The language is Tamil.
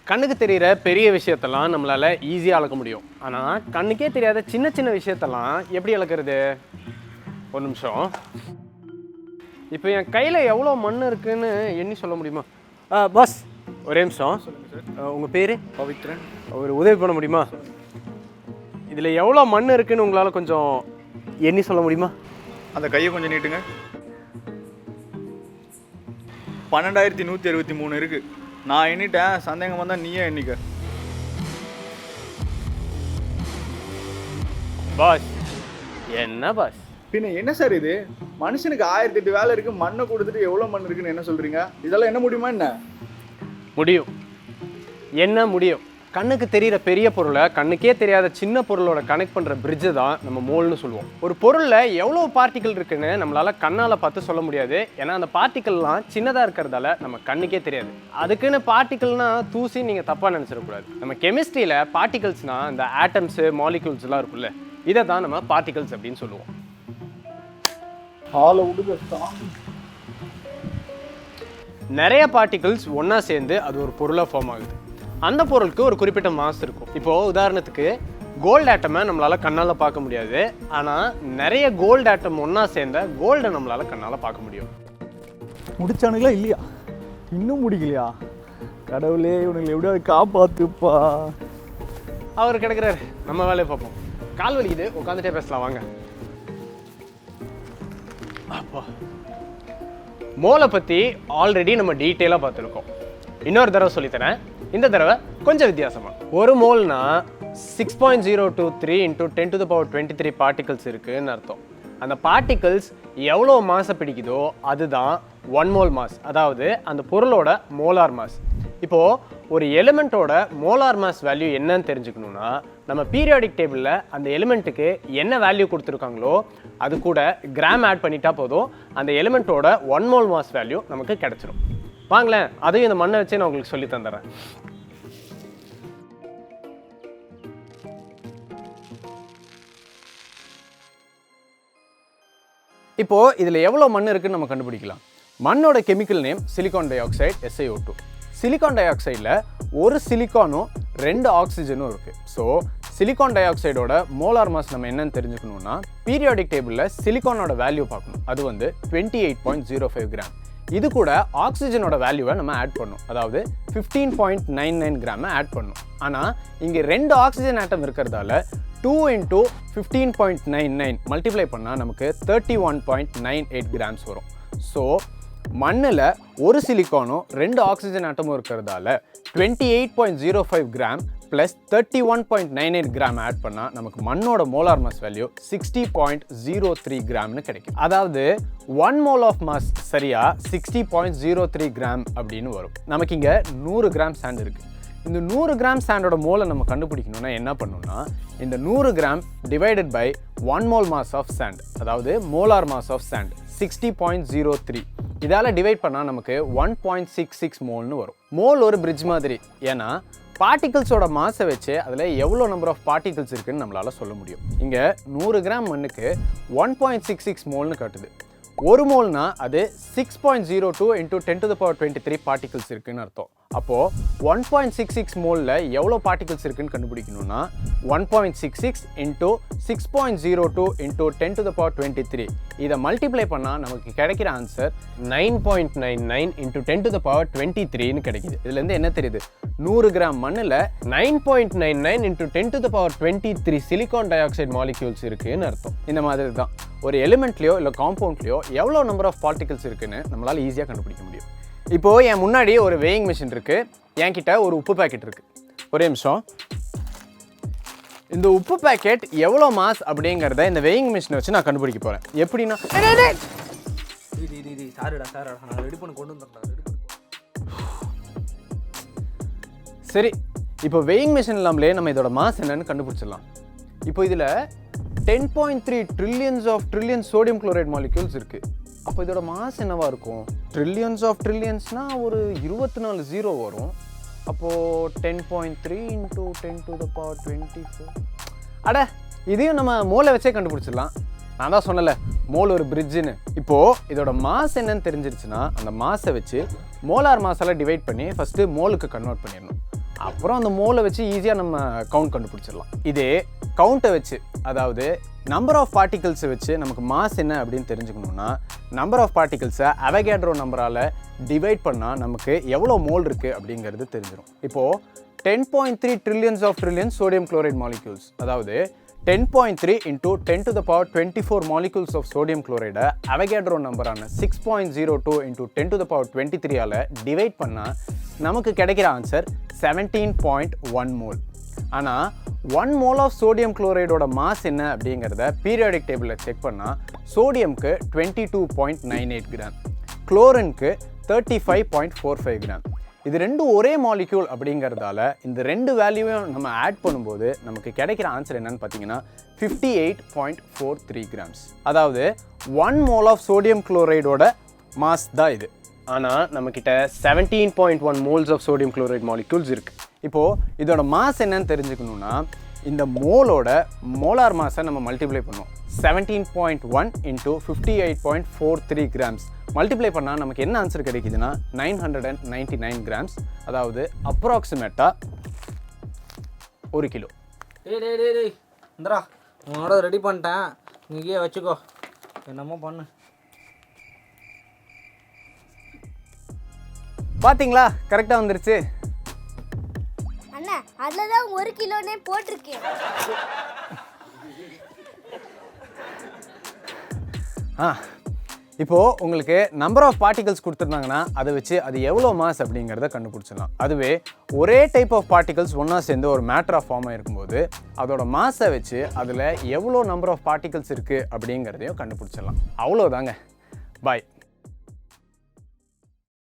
கண்ணுக்கு தெரிகிற பெரிய விஷயத்தெல்லாம் நம்மளால் ஈஸியாக அளக்க முடியும். ஆனால் கண்ணுக்கே தெரியாத சின்ன சின்ன விஷயத்தெல்லாம் எப்படி அளக்கிறது? ஒரு நிமிஷம். இப்போ என் கையில் எவ்வளோ மண் இருக்குன்னு எண்ணி சொல்ல முடியுமா? பாஸ் ஒரே நிமிஷம். உங்கள் பேர்? பவித்ரன். ஒரு உதவி பண்ண முடியுமா? இதில் எவ்வளோ மண் இருக்குன்னு உங்களால் கொஞ்சம் எண்ணி சொல்ல முடியுமா? அந்த கையை கொஞ்சம் நீட்டுங்க. 12,163 இருக்கு. நான் எண்ணிட்டேன். சந்தேகம் வந்தால் நீயே எண்ணிக்க. பாஸ் என்ன பாஸ்? பின்ன என்ன சார் இது? மனுஷனுக்கு 1008 வேலை இருக்கு. மண்ணை கொடுத்துட்டு எவ்வளோ மண் இருக்குன்னு என்ன சொல்றீங்க? இதெல்லாம் என்ன முடியுமா என்ன? முடியும். என்ன முடியும்? கண்ணுக்கு தெரிகிற பெரிய பொருளை கண்ணுக்கே தெரியாத சின்ன பொருளோட கனெக்ட் பண்ணுற பிரிட்ஜை தான் நம்ம மோல்னு சொல்லுவோம். ஒரு பொருளில் எவ்வளோ பார்ட்டிக்கல் இருக்குன்னு நம்மளால் கண்ணால் பார்த்து சொல்ல முடியாது. ஏன்னா அந்த பார்ட்டிக்கல்லாம் சின்னதாக இருக்கிறதால நம்ம கண்ணுக்கே தெரியாது. அதுக்குன்னு பார்ட்டிக்கல்னா தூசி நீங்கள் தப்பாக நினச்சிடக்கூடாது. நம்ம கெமிஸ்ட்ரியில் பார்ட்டிகல்ஸ்னால் அந்த ஆட்டம்ஸு மாலிகூல்ஸ்லாம் இருக்குல்ல, இதை தான் நம்ம பார்ட்டிகல்ஸ் அப்படின்னு சொல்லுவோம். நிறைய பார்ட்டிகல்ஸ் ஒன்றா சேர்ந்து அது ஒரு பொருளாக ஃபார்ம் ஆகுது. அந்த பொருளுக்கு ஒரு குறிப்பிட்ட மாஸ் இருக்கும். இப்போது உதாரணத்துக்கு கோல்டு ஆட்டமை நம்மளால் கண்ணால் பார்க்க முடியாது. ஆனால் நிறைய கோல்டு ஆட்டம் ஒன்றா சேர்ந்த கோல்டை நம்மளால் கண்ணால் பார்க்க முடியும். முடிச்சானுங்களா இல்லையா? இன்னும் முடிக்கலையா? கடவுளே, இவனுங்களை எப்படியாவது காப்பாத்துப்பா. அவர் கிடக்கிறாரு, நம்ம வேலையை பார்ப்போம். கால் வலிக்குது, உட்காந்துட்டே பேசலாம் வாங்க. அப்பா, மோலை பற்றி ஆல்ரெடி நம்ம டீட்டெயிலாக பார்த்துருக்கோம். இன்னொரு தடவை சொல்லித்தரேன். இந்த தடவை கொஞ்சம் வித்தியாசமாக. ஒரு மோல்னா 6.023 × 10⁻23 பார்ட்டிகல்ஸ் இருக்குதுன்னு அர்த்தம். அந்த பார்ட்டிகல்ஸ் எவ்வளோ மாஸை பிடிக்குதோ அதுதான் 1 மோல் மாஸ், அதாவது அந்த பொருளோட மோலார் மாஸ். இப்போது ஒரு எலிமெண்ட்டோட மோலார் மாஸ் வேல்யூ என்னன்னு தெரிஞ்சுக்கணுன்னா நம்ம பீரியாடிக் டேபிளில் அந்த எலிமெண்ட்டுக்கு என்ன வேல்யூ கொடுத்துருக்காங்களோ அது கூட கிராம் ஆட் பண்ணிட்டா போதும், அந்த எலிமெண்ட்டோட 1 மோல் மாஸ் வேல்யூ நமக்கு கிடச்சிரும். வாங்களேன், அதையும் இந்த மண்ணை வச்சு நான் உங்களுக்கு சொல்லி தந்துடுறேன். இப்போது இதில் எவ்வளோ மண் இருக்குன்னு நம்ம கண்டுபிடிக்கலாம். மண்ணோட chemical name silicon dioxide, SiO2. Silicon டை ஆக்சைடில் ஒரு சிலிக்கானும் 2 ஆக்சிஜனும் இருக்குது. ஸோ சிலிக்கான் டை ஆக்சைடோட மோலார் மாஸ் நம்ம என்னன்னு தெரிஞ்சுக்கணுன்னா பீரியாடிக் டேபிளில் சிலிக்கானோட வேல்யூ பார்க்கணும். அது வந்து 28.05 கிராம். இது கூட ஆக்சிஜனோட வேல்யூவை நம்ம ஆட் பண்ணணும், அதாவது 15.99 கிராமை ஆட் பண்ணணும். ஆனால் இங்கே 2 ஆக்சிஜன் ஆட்டம் இருக்கிறதால 2 × 15.99 மல்டிப்ளை பண்ணால் நமக்கு 31.98 கிராம்ஸ் வரும். ஸோ மண்ணில் ஒரு சிலிக்கானும் 2 ஆக்சிஜன் ஆட்டமும் இருக்கிறதால 28.05 கிராம் ப்ளஸ் 31.98 கிராம் ஆட் பண்ணால் நமக்கு மண்ணோட மோலார் மாஸ் வேல்யூ 60.03 கிராம்னு கிடைக்கும். அதாவது 1 மோல் ஆஃப் மாஸ் சரியா 60.03 கிராம் அப்படின்னு வரும். நமக்கு இங்கே 100 கிராம் சாண்ட் இருக்குது. இந்த 100 கிராம் சாண்டோட மோலை நம்ம கண்டுபிடிக்கணும்னா என்ன பண்ணணும்னா இந்த 100 gram divided by 1 mole mass of sand, அதாவது மோலார் மாஸ் ஆஃப் சாண்ட் 60.03, இதால் டிவைட் பண்ணால் நமக்கு 1.66 மோல்னு வரும். மோல் ஒரு பிரிட்ஜ் மாதிரி, ஏன்னா பார்ட்டிகல்ஸோட மாஸை வச்சு அதில் எவ்வளோ நம்பர் ஆஃப் பார்ட்டிகல்ஸ் இருக்குன்னு நம்மளால் சொல்ல முடியும். இங்கே 100 கிராம் மண்ணுக்கு 1.66 மோல்னு காட்டுது. ஒரு மோல்னா அது 6.02 × 10⁻23 பார்ட்டிகல்ஸ் இருக்குன்னு அர்த்தம். அப்போது 1.66 மோலில் எவ்வளோ பார்ட்டிகல்ஸ் இருக்குன்னு கண்டுபிடிக்கணும்னா 1.66 × 6.02 × 10⁻23 இதை மல்டிப்ளை பண்ணால் நமக்கு கிடைக்கிற ஆன்சர் 9.99 × 10⁻23ன்னு கிடைக்குது. இதுலேருந்து என்ன தெரியுது? 100 கிராம் மண்ணில் 9.99 × 10⁻23 சிலிக்கான் டை ஆக்சைடு மாலிக்யூல்ஸ் இருக்குன்னு அர்த்தம். இந்த மாதிரி தான் ஒரு எலிமெண்ட்லையோ இல்லை காம்பவுண்ட்லையோ எவ்வளோ நம்பர் ஆஃப் பார்ட்டிகல்ஸ் இருக்குன்னு நம்மளால் ஈஸியாக கண்டுபிடிக்க முடியும். இப்போது என் முன்னாடி ஒரு வேயிங் மிஷின் இருக்குது, என்கிட்ட ஒரு உப்பு பேக்கெட் இருக்குது. ஒரே நிமிஷம். இந்த உப்பு பேக்கெட் எவ்வளோ மாஸ் அப்படிங்கிறத இந்த வேயிங் மிஷினை வச்சு நான் கண்டுபிடிக்க போகிறேன். எப்படின்னா சரி, இப்போ வெயிங் மிஷின் இல்லாமலே நம்ம இதோட மாஸ் என்னன்னு கண்டுபிடிச்சிடலாம். இப்போ இதில் 10.3 ட்ரில்லியன்ஸ் சோடியம் குளோரைட் மாலிக்யூல்ஸ் இருக்குது. அப்போ இதோட மாஸ் என்னவாக இருக்கும்? ட்ரில்லியன்ஸ் ஆஃப் ட்ரில்லியன்ஸ்னால் ஒரு 24 0 வரும். அப்போது 10.3 × 10⁻24. அட, இதையும் நம்ம மோலை வச்சே கண்டுபிடிச்சிடலாம். நான் தான் சொன்னல மோல் ஒரு பிரிட்ஜுன்னு. இப்போது இதோட மாஸ் என்னன்னு தெரிஞ்சிருச்சுன்னா அந்த மாஸை வச்சு மோலார் மாஸால் டிவைட் பண்ணி ஃபஸ்ட்டு மோலுக்கு கன்வெர்ட் பண்ணிடணும். அப்புறம் அந்த மோலை வச்சு ஈஸியாக நம்ம கவுண்ட் கண்டுபிடிச்சிடலாம். இதே கவுண்ட்டை வச்சு, அதாவது நம்பர் ஆஃப் பார்ட்டிகல்ஸை வச்சு நமக்கு மாஸ் என்ன அப்படின்னு தெரிஞ்சுக்கணுன்னா நம்பர் ஆஃப் பார்ட்டிகல்ஸை அவகேட்ரோ நம்பரால் டிவைட் பண்ணால் நமக்கு எவ்வளோ மோல் இருக்குது அப்படிங்கிறது தெரிஞ்சிடும். இப்போது 10.3 trillions of trillions sodium chloride molecules, அதாவது 10.3 into 10 to the power 24 molecules of sodium chloride Avogadro நம்பரான 6.02 into 10 to the power 23 all divide பண்ணால் நமக்கு கிடைக்கிற ஆன்சர் 17.1 மோல். ஆனால் 1 mole ஆஃப் சோடியம் குளோரைடோட மாஸ் என்ன அப்படிங்கிறத பீரியாடிக் டேபிளில் செக் பண்ணால் சோடியம்க்கு 22.98 கிராம், குளோரினுக்கு 35.45 கிராம். இது ரெண்டும் ஒரே மாலிக்யூல் அப்படிங்கிறதால இந்த ரெண்டு வேல்யூவையும் நம்ம ஆட் பண்ணும்போது நமக்கு கிடைக்கிற ஆன்சர் என்னன்னு பார்த்தீங்கன்னா 58.43 கிராம்ஸ். அதாவது 1 mole ஆஃப் சோடியம் குளோரைடோட மாஸ் தான் இது. ஆனால் நம்மக்கிட்ட 17.1 moles of sodium chloride molecules இருக்குது. இப்போது இதோட மாஸ் என்னன்னு தெரிஞ்சுக்கணுன்னா இந்த மோலோட மோலார் மாஸை நம்ம மல்டிப்ளை பண்ணுவோம். 17.1 into 58.43 கிராம்ஸ் மல்டிப்ளை பண்ணால் நமக்கு என்ன ஆன்சர் கிடைக்குதுன்னா 999 கிராம்ஸ், அதாவது அப்ராக்சிமேட்டாக 1 கிலோ. டேய் இந்தரா உன்னோட ரெடி பண்ணிட்டேன், நீயே வச்சுக்கோ, என்னமோ பண்ணு. பார்த்தீங்களா, கரெக்டாக வந்துருச்சு. அண்ணா அதில் தான் 1 கிலோனே போட்டிருக்கேன். இப்போது உங்களுக்கு நம்பர் ஆஃப் பார்ட்டிகல்ஸ் கொடுத்துருந்தாங்கன்னா அதை வச்சு அது எவ்வளோ மாஸ் அப்படிங்கிறத கண்டுபிடிச்சிடலாம். அதுவே ஒரே டைப் ஆஃப் பார்ட்டிகல்ஸ் ஒன்றா சேர்ந்து ஒரு மேட்டர் ஆஃப் ஃபார்மாக இருக்கும்போது அதோட மாஸை வச்சு அதில் எவ்வளோ நம்பர் ஆஃப் பார்ட்டிகல்ஸ் இருக்குது அப்படிங்கிறதையும் கண்டுபிடிச்சிடலாம். அவ்வளோதாங்க. பாய்.